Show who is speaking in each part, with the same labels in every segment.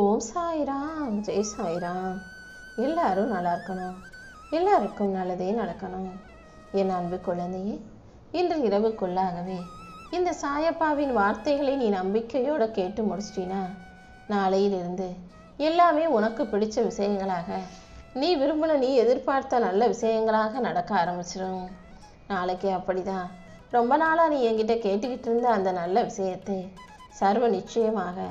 Speaker 1: ஓம் சாய்ராம், ஜெய் சாய்ராம். எல்லாரும் நல்லா இருக்கணும், எல்லாருக்கும் நல்லதே நடக்கணும். என் அன்பு குழந்தையே, இன்று இரவுக்குள்ளாகவே இந்த சாயப்பாவின் வார்த்தைகளை நீ நம்பிக்கையோடு கேட்டு முடிச்சிட்டினா, நாளையிலிருந்து எல்லாமே உனக்கு பிடிச்ச விஷயங்களாக, நீ விரும்பின நீ எதிர்பார்த்த நல்ல விஷயங்களாக நடக்க ஆரம்பிச்சிடும். நாளைக்கு அப்படிதான் ரொம்ப நாளாக நீ என்கிட்ட கேட்டுக்கிட்டு இருந்த அந்த நல்ல விஷயத்தை சர்வ நிச்சயமாக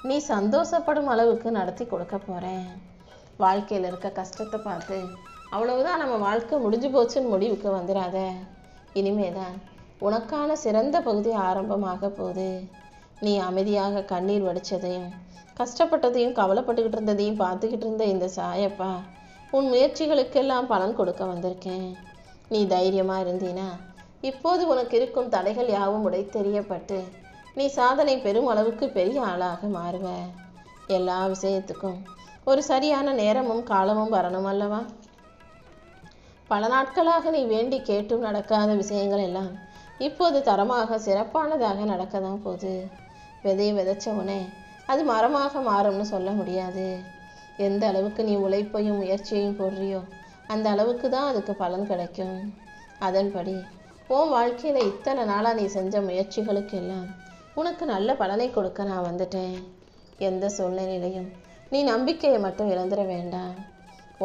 Speaker 1: நீ சந்தோஷப்படும் அளவுக்கு நடத்தி கொடுக்க போகிறேன். வாழ்க்கையில் இருக்க கஷ்டத்தை பார்த்து அவ்வளவுதான் நம்ம வாழ்க்கை முடிஞ்சு போச்சுன்னு முடிவுக்கு வந்துடாத. இனிமேதான் உனக்கான சிறந்த பகுதி ஆரம்பமாக போகுது. நீ அமைதியாக கண்ணீர் வடித்ததையும் கஷ்டப்பட்டதையும் கவலைப்பட்டுக்கிட்டு இருந்ததையும் பார்த்துக்கிட்டு இருந்த இந்த சாயப்பா உன் முயற்சிகளுக்கெல்லாம் பலன் கொடுக்க வந்திருக்கேன். நீ தைரியமாக இருந்தீனா இப்போது உனக்கு இருக்கும் தடைகள் யாவும் உடைத்தெறியப்பட்டு நீ சாதனை பெரும் அளவுக்கு பெரிய ஆளாக மாறுவ. எல்லா விஷயத்துக்கும் ஒரு சரியான நேரமும் காலமும் வரணும் அல்லவா? பல நாட்களாக நீ வேண்டி கேட்டும் நடக்காத விஷயங்கள் எல்லாம் இப்போது தரமாக சிறப்பானதாக நடக்க தான் போகுது. விதையை விதைச்சவனே அது மரமாக மாறும்னு சொல்ல முடியாது. எந்த அளவுக்கு நீ உழைப்பையும் முயற்சியையும் போடுறியோ அந்த அளவுக்கு தான் அதுக்கு பலன் கிடைக்கும். அதன்படி உன் வாழ்க்கையில் இத்தனை நாளாக நீ செஞ்ச முயற்சிகளுக்கெல்லாம் உனக்கு நல்ல பலனை கொடுக்க நான் வந்துட்டேன். எந்த சூழ்நிலையிலையும் நீ நம்பிக்கையை மட்டும் இழந்துட வேண்டாம்.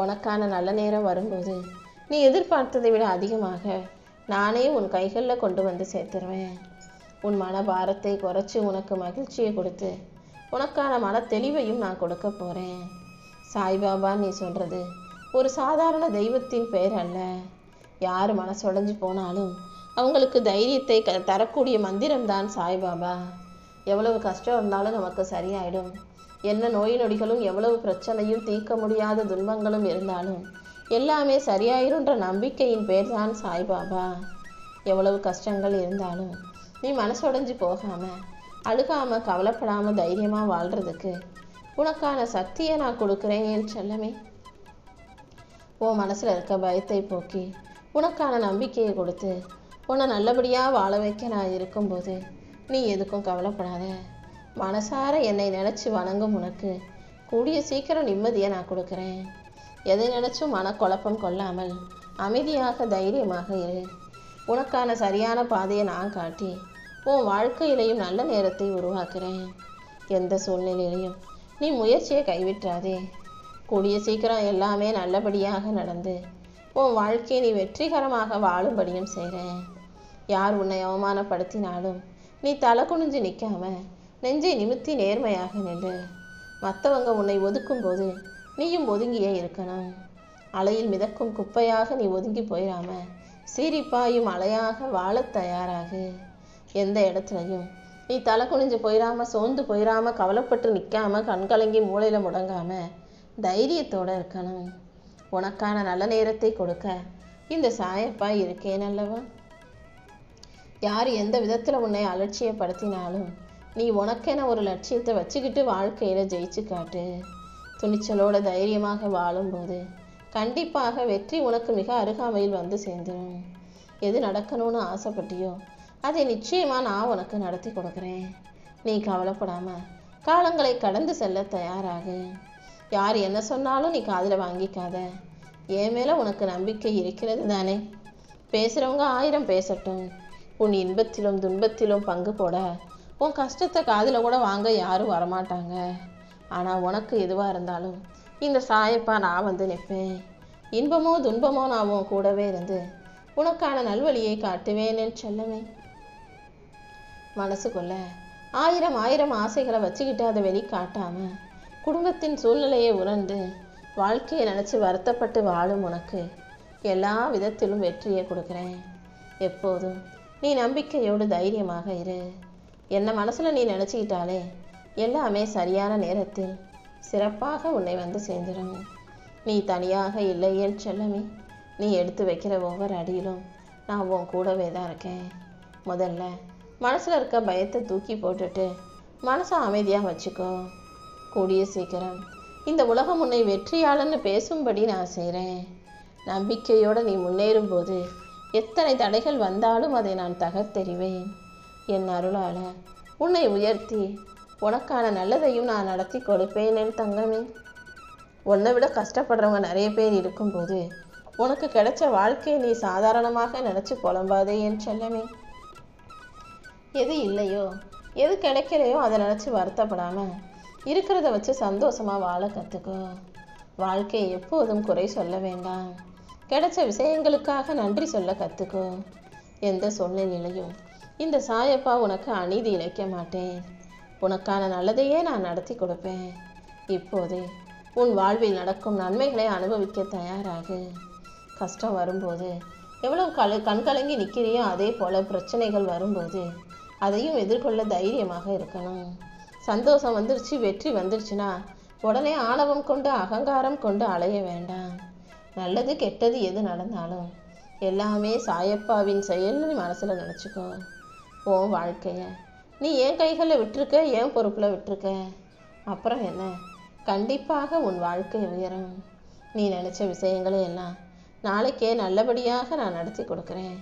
Speaker 1: உனக்கான நல்ல நேரம் வரும்போது நீ எதிர்பார்த்ததை விட அதிகமாக நானே உன் கைகளில் கொண்டு வந்து சேர்த்துருவேன். உன் மன பாரத்தை குறைச்சி உனக்கு மகிழ்ச்சியை கொடுத்து உனக்கான மன தெளிவையும் நான் கொடுக்க போகிறேன். சாய்பாபா நீ சொல்கிறது ஒரு சாதாரண தெய்வத்தின் பெயர் அல்ல. யார் மனசுடைஞ்சு போனாலும் அவங்களுக்கு தைரியத்தை தரக்கூடிய மந்திரம்தான் சாய்பாபா. எவ்வளவு கஷ்டம் இருந்தாலும் நமக்கு சரியாயிடும். என்ன நோய் நொடிகளும் எவ்வளவு பிரச்சனையும் தீர்க்க முடியாத துன்பங்களும் இருந்தாலும் எல்லாமே சரியாயிருன்ற நம்பிக்கையின் பேர் தான் சாய்பாபா. எவ்வளவு கஷ்டங்கள் இருந்தாலும் நீ மனசுடைஞ்சு போகாம அழுகாம கவலைப்படாம தைரியமா வாழ்றதுக்கு உனக்கான சக்தியை நான் கொடுக்குறேன் என் செல்லமே. உன் மனசுல இருக்க பயத்தை போக்கி உனக்கான நம்பிக்கையை கொடுத்து உன்னை நல்லபடியாக வாழ வைக்க நான் இருக்கும்போது நீ எதுக்கும் கவலைப்படாத. மனசார என்னை நினச்சி வணங்கும் உனக்கு கூடிய சீக்கிரம் நிம்மதியை நான் கொடுக்குறேன். எதை நினச்சும் மனக்குழப்பம் கொள்ளாமல் அமைதியாக தைரியமாக இரு. உனக்கான சரியான பாதையை நான் காட்டி உன் வாழ்க்கையிலையும் நல்ல நேரத்தை உருவாக்குறேன். எந்த சூழ்நிலையிலையும் நீ முயற்சியை கைவிட்டாதே. கூடிய சீக்கிரம் எல்லாமே நல்லபடியாக நடந்து உன் வாழ்க்கையை நீ வெற்றிகரமாக வாழும்படியும் செய்கிறேன். யார் உன்னை அவமானப்படுத்தினாலும் நீ தலை குனிஞ்சு நிற்காம நெஞ்சை நிமித்தி நேர்மையாக நின்று. மற்றவங்க உன்னை ஒதுக்கும் போது நீயும் ஒதுங்கியே இருக்கணும். அலையில் மிதக்கும் குப்பையாக நீ ஒதுங்கி போயிடாம சீரிப்பாயும் அலையாக வாழ தயாராகு. எந்த இடத்துலையும் நீ தலை குனிஞ்சு போயிடாம சோர்ந்து போயிடாம கவலைப்பட்டு நிற்காம கண்கலங்கி மூளையில முடங்காம தைரியத்தோடு இருக்கணும். உனக்கான நல்ல நேரத்தை கொடுக்க இந்த சாயப்பா இருக்கேன் அல்லவா? யார் எந்த விதத்தில் உன்னை அலட்சியப்படுத்தினாலும் நீ உனக்கென ஒரு லட்சியத்தை வச்சுக்கிட்டு வாழ்க்கையில் ஜெயிச்சு காட்டு. துணிச்சலோட தைரியமாக வாழும்போது கண்டிப்பாக வெற்றி உனக்கு மிக அருகாமையில் வந்து சேர்ந்துடும். எது நடக்கணும்னு ஆசைப்பட்டியோ அதை நிச்சயமாக நான் உனக்கு நடத்தி கொடுக்குறேன். நீ கவலைப்படாமல் காலங்களை கடந்து செல்ல தயாராகு. யார் என்ன சொன்னாலும் நீ காதில் வாங்கிக்காத. என் மேலே உனக்கு நம்பிக்கை இருக்கிறது தானே? பேசுகிறவங்க 1000 பேசட்டும். உன் இன்பத்திலும் துன்பத்திலும் பங்கு போட உன் கஷ்டத்தை காதில் கூட வாங்க யாரும் வரமாட்டாங்க. ஆனால் உனக்கு எதுவாக இருந்தாலும் இந்த சாயப்பா நான் வந்து நிற்பேன். இன்பமோ துன்பமோ நான் உன் கூடவே இருந்து உனக்கான நல்வழியை காட்டுவேன்னு செல்லமே. மனசுக்குள்ள 1000 ஆசைகளை வச்சுக்கிட்டு அதை வெளிக்காட்டாம குடும்பத்தின் சூழ்நிலையை உணர்ந்து வாழ்க்கையை நினச்சி வருத்தப்பட்டு வாழும் உனக்கு எல்லா விதத்திலும் வெற்றியை கொடுக்குறேன். எப்போதும் நீ நம்பிக்கையோடு தைரியமாக இரு. என்ன மனசில் நீ நினச்சிக்கிட்டாலே எல்லாமே சரியான நேரத்தில் சிறப்பாக உன்னை வந்து சேர்ந்துடும். நீ தனியாக இல்லையேன்னு செல்லமே. நீ எடுத்து வைக்கிற ஒவ்வொரு அடியிலும் நான் உன் கூடவே தான் இருக்கேன். முதல்ல மனசில் இருக்க பயத்தை தூக்கி போட்டுட்டு மனசை அமைதியாக வச்சுக்கோ. கூடிய சீக்கிரம் இந்த உலகம் உன்னை வெற்றியாளன்னு பேசும்படி நான் செய்கிறேன். நம்பிக்கையோடு நீ முன்னேறும் போது எத்தனை தடைகள் வந்தாலும் அதை நான் தகர்த்தெறிவேன். என் அருளால் உன்னை உயர்த்தி உனக்கான நல்லதையும் நான் நடத்தி கொடுப்பேன் என் தங்கமே. உன்னை விட கஷ்டப்படுறவங்க நிறைய பேர் இருக்கும்போது உனக்கு கிடைச்ச வாழ்க்கையை நீ சாதாரணமாக நினச்சி புலம்பாதே என் செல்லமே. எது இல்லையோ எது கிடைக்கலையோ அதை நினச்சி வருத்தப்படாமல் இருக்கிறத வச்சு சந்தோஷமாக வாழ கற்றுக்கோ. வாழ்க்கையை எப்போதும் குறை சொல்ல வேண்டாம். கிடைச்ச விஷயங்களுக்காக நன்றி சொல்ல கற்றுக்கோ. எந்த சூழ்நிலையிலையும் இந்த சாயப்பா உனக்கு அநீதி இழைக்க மாட்டேன். உனக்கான நல்லதையே நான் நடத்தி கொடுப்பேன். இப்போதே உன் வாழ்வில் நடக்கும் நன்மைகளை அனுபவிக்க தயாராகு. கஷ்டம் வரும்போது எவ்வளவு கண்கலங்கி நிற்கிறியோ அதே போல் பிரச்சனைகள் வரும்போது அதையும் எதிர்கொள்ள தைரியமாக இருக்கணும். சந்தோஷம் வந்துருச்சு, வெற்றி வந்துருச்சுன்னா உடனே ஆணவம் கொண்டு அகங்காரம் கொண்டு அலைய வேண்டாம். நல்லது கெட்டது எது நடந்தாலும் எல்லாமே சாயப்பாவின் செயல்னு மனசில் நினச்சிக்கோ. உன் வாழ்க்கையை நீ என் கைகளில் விட்டுருக்க, என் பொறுப்பில் விட்டுருக்க. அப்புறம் என்ன, கண்டிப்பாக உன் வாழ்க்கை உயரும். நீ நினச்ச விஷயங்களை எல்லாம் நாளைக்கே நல்லபடியாக நான் நடத்தி கொடுக்குறேன்.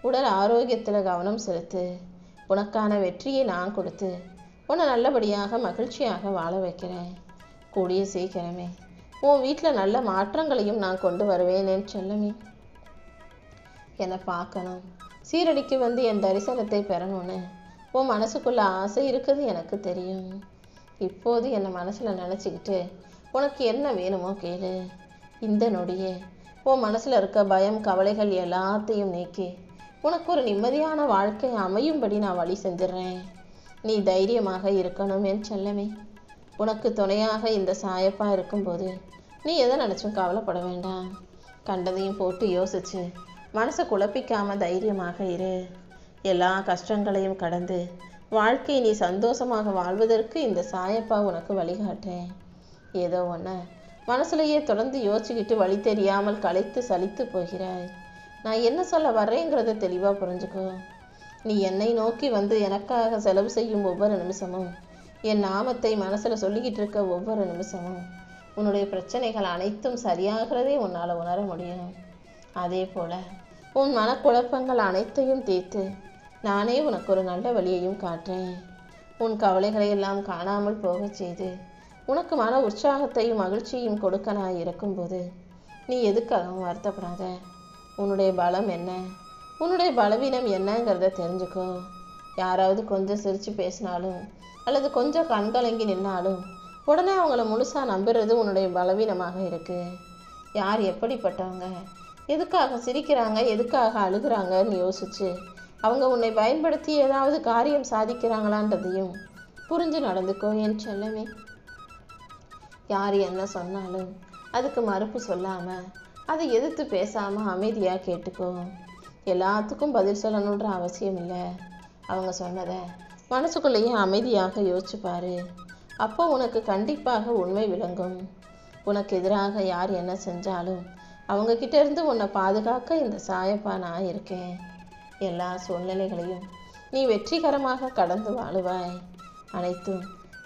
Speaker 1: உடல் ஆரோக்கியத்தில் கவனம் செலுத்து. உனக்கான வெற்றியை நான் கொடுத்து உன்னை நல்லபடியாக மகிழ்ச்சியாக வாழ வைக்கிறேன். கூடிய சீக்கிரமே உன் வீட்டில் நல்ல மாற்றங்களையும் நான் கொண்டு வருவேன் என் செல்லமே. என்னை பார்க்கணும், சீரடிக்கு வந்து என் தரிசனத்தை பெறணும்னு உன் மனசுக்குள்ள ஆசை இருக்குது எனக்கு தெரியும். இப்போது என்னை மனசில் நினச்சிக்கிட்டு உனக்கு என்ன வேணுமோ கேளு. இந்த நொடியே உன் மனசில் இருக்க பயம் கவலைகள் எல்லாத்தையும் நீக்கி உனக்கு ஒரு நிம்மதியான வாழ்க்கை அமையும்படி நான் வழி செஞ்சிடறேன். நீ தைரியமாக இருக்கணும் என் செல்லமே. உனக்கு துணையாக இந்த சாயப்பா இருக்கும்போது நீ எதை நினச்சும் கவலைப்பட வேண்டாம். கண்டதையும் போட்டு யோசிச்சு மனசை குழப்பிக்காம தைரியமாக இரு. எல்லா கஷ்டங்களையும் கடந்து வாழ்க்கை நீ சந்தோஷமாக வாழ்வதற்கு இந்த சாயப்பா உனக்கு வழிகாட்டுறேன். ஏதோ ஒன்று மனசுலையே தொடர்ந்து யோசிச்சுக்கிட்டு வழி தெரியாமல் களைத்து சலித்து போகிறாய். நான் என்ன சொல்ல வர்றேங்கிறத தெளிவாக புரிஞ்சுக்கோ. நீ என்னை நோக்கி வந்து எனக்காக செலவு செய்யும் ஒவ்வொரு நிமிஷமும், என் நாமத்தை மனசில் சொல்லிக்கிட்டு இருக்க ஒவ்வொரு நிமிஷமும் உன்னுடைய பிரச்சனைகள் அனைத்தும் சரியாகிறதே உன்னால் உணர முடியும். அதே போல் உன் மனக்குழப்பங்கள் அனைத்தையும் தீர்த்து நானே உனக்கு ஒரு நல்ல வழியையும் காட்டுறேன். உன் கவலைகளை எல்லாம் காணாமல் போக செய்து உனக்கு மன உற்சாகத்தையும் மகிழ்ச்சியும் கொடுக்க நான் இருக்கும்போது நீ எதுக்காகவும் வருத்தப்படாத. உன்னுடைய பலம் என்ன, உன்னுடைய பலவீனம் என்னங்கிறத தெரிஞ்சுக்கோ. யாராவது கொஞ்சம் சிரித்து பேசினாலும் அல்லது கொஞ்சம் கண்கலங்கி நின்னாலும் உடனே அவங்கள முழுசாக நம்புறது உன்னுடைய பலவீனமாக இருக்குது. யார் எப்படிப்பட்டவங்க, எதுக்காக சிரிக்கிறாங்க, எதுக்காக அழுகிறாங்கன்னு யோசிச்சு அவங்க உன்னை பயன்படுத்தி ஏதாவது காரியம் சாதிக்கிறாங்களான்றதையும் புரிஞ்சு நடந்துக்கோ என் செல்லமே. யார் என்ன சொன்னாலும் அதுக்கு மறுப்பு சொல்லாமல் அதை எதிர்த்து பேசாமல் அமைதியாக கேட்டுக்கோ. எல்லாத்துக்கும் பதில் சொல்லணுன்ற அவசியம் இல்லை. அவங்க சொன்னதை மனசுக்குள்ளேயே அமைதியாக யோசிச்சுப்பாரு. அப்போ உனக்கு கண்டிப்பாக உண்மை விளங்கும். உனக்கு எதிராக யார் என்ன செஞ்சாலும் அவங்கக்கிட்ட இருந்து உன்னை பாதுகாக்க இந்த சாயப்பா நான் இருக்கேன். எல்லா சூழ்நிலைகளையும் நீ வெற்றிகரமாக கடந்து வாழுவாய். அனைத்தும்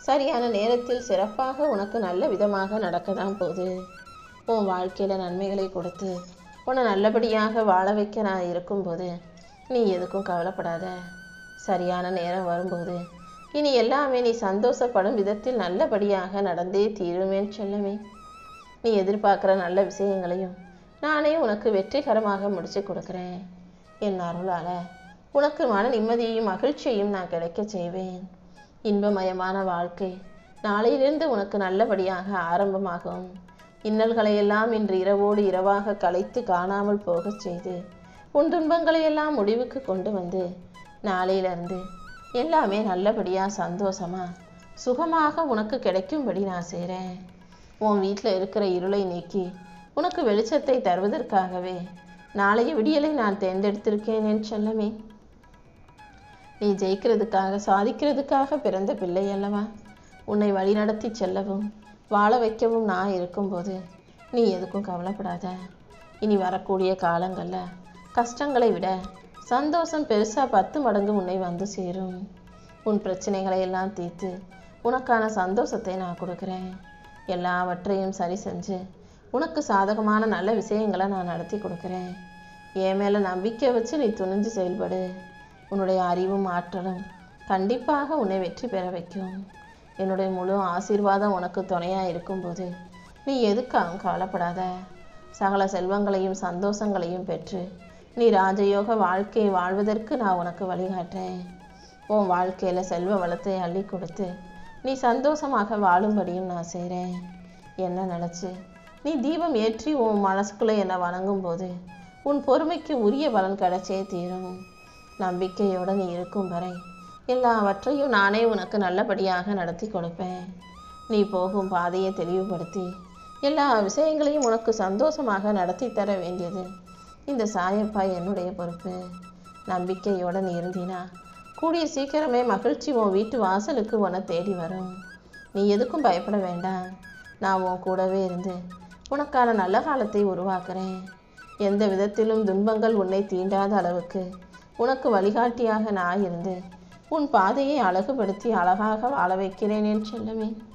Speaker 1: சரியான நேரத்தில் சிறப்பாக உனக்கு நல்ல விதமாக நடக்க தான் போகுது. உன் வாழ்க்கையில் நன்மைகளை கொடுத்து உன்னை நல்லபடியாக வாழ வைக்க நான் இருக்கும்போது நீ எதுக்கும் கவலைப்படாத. சரியான நேரம் வரும்போது இனி எல்லாமே நீ சந்தோஷப்படும் விதத்தில் நல்லபடியாக நடந்தே தீருமேன்னு செல்லமே. நீ எதிர்பார்க்குற நல்ல விஷயங்களையும் நானே உனக்கு வெற்றிகரமாக முடிச்சு கொடுக்குறேன். என் அருளால் உனக்கு மன நிம்மதியையும் மகிழ்ச்சியையும் நான் கிடைக்க செய்வேன். இன்பமயமான வாழ்க்கை நாளையிலிருந்து உனக்கு நல்லபடியாக ஆரம்பமாகும். இன்னல்களையெல்லாம் இன்று இரவோடு இரவாக கலைத்து காணாமல் போகச் செய்து உன் துன்பங்களையெல்லாம் முடிவுக்கு கொண்டு வந்து நாளையிலிருந்து எல்லாமே நல்லபடியாக சந்தோஷமாக சுகமாக உனக்கு கிடைக்கும்படி நான் செய்கிறேன். உன் வீட்டில் இருக்கிற இருளை நீக்கி உனக்கு வெளிச்சத்தை தருவதற்காகவே நாளைய விடியலை நான் தேர்ந்தெடுத்திருக்கேன் என் செல்லமே. நீ ஜெயிக்கிறதுக்காக சாதிக்கிறதுக்காக பிறந்த பிள்ளை அல்லவா. உன்னை வழிநடத்தி செல்லவும் வாழ வைக்கவும் நான் இருக்கும்போது நீ எதுக்கும் கவலைப்படாத. இனி வரக்கூடிய காலங்களில் கஷ்டங்களை விட சந்தோஷம் பெருசாக 10 மடங்கு உன்னை வந்து சேரும். உன் பிரச்சனைகளை எல்லாம் தீர்த்து உனக்கான சந்தோஷத்தை நான் கொடுக்குறேன். எல்லாவற்றையும் சரி செஞ்சு உனக்கு சாதகமான நல்ல விஷயங்களை நான் நடத்தி கொடுக்குறேன். என் மேலே நம்பிக்கை வச்சு நீ துணிஞ்சு செயல்படு. உன்னுடைய அறிவும் ஆற்றலும் கண்டிப்பாக உன்னை வெற்றி பெற வைக்கும். என்னுடைய முழு ஆசீர்வாதம் உனக்கு துணையாக இருக்கும்போது நீ எதுக்காகவும் கவலைப்படாத. சகல செல்வங்களையும் சந்தோஷங்களையும் பெற்று நீ ராஜயோக வாழ்க்கையை வாழ்வதற்கு நான் உனக்கு வழிகாட்டுறேன். உன் வாழ்க்கையில் செல்வ வளத்தை அள்ளி கொடுத்து நீ சந்தோஷமாக வாழும்படியும் நான் செய்கிறேன். என்ன நினச்சி நீ தீபம் ஏற்றி உன் மனசுக்குள்ளே என்னை வணங்கும் போது உன் பொறுமைக்கு உரிய பலன் கிடைச்சே தீரும். நம்பிக்கையோடு நீ இருக்கும் வரை எல்லாவற்றையும் நானே உனக்கு நல்லபடியாக நடத்தி கொடுப்பேன். நீ போகும் பாதையை தெளிவுபடுத்தி எல்லா விஷயங்களையும் உனக்கு சந்தோஷமாக நடத்தி தர வேண்டியது இந்த சாயப்பா என்னுடைய பொறுப்பு. நம்பிக்கையோடு நீ இருந்தினா கூடிய சீக்கிரமே மகிழ்ச்சி உன் வீட்டு வாசலுக்கு உன்னை தேடி வரும். நீ எதுக்கும் பயப்பட வேண்டாம். நான் உன் கூடவே இருந்து உனக்கான நல்ல காலத்தை உருவாக்குறேன். எந்த விதத்திலும் துன்பங்கள் உன்னை தீண்டாத அளவுக்கு உனக்கு வழிகாட்டியாக நான் இருந்து உன் பாதையை அழகுபடுத்தி அழகாக வாழ வைக்கிறேன் என் செல்லமே.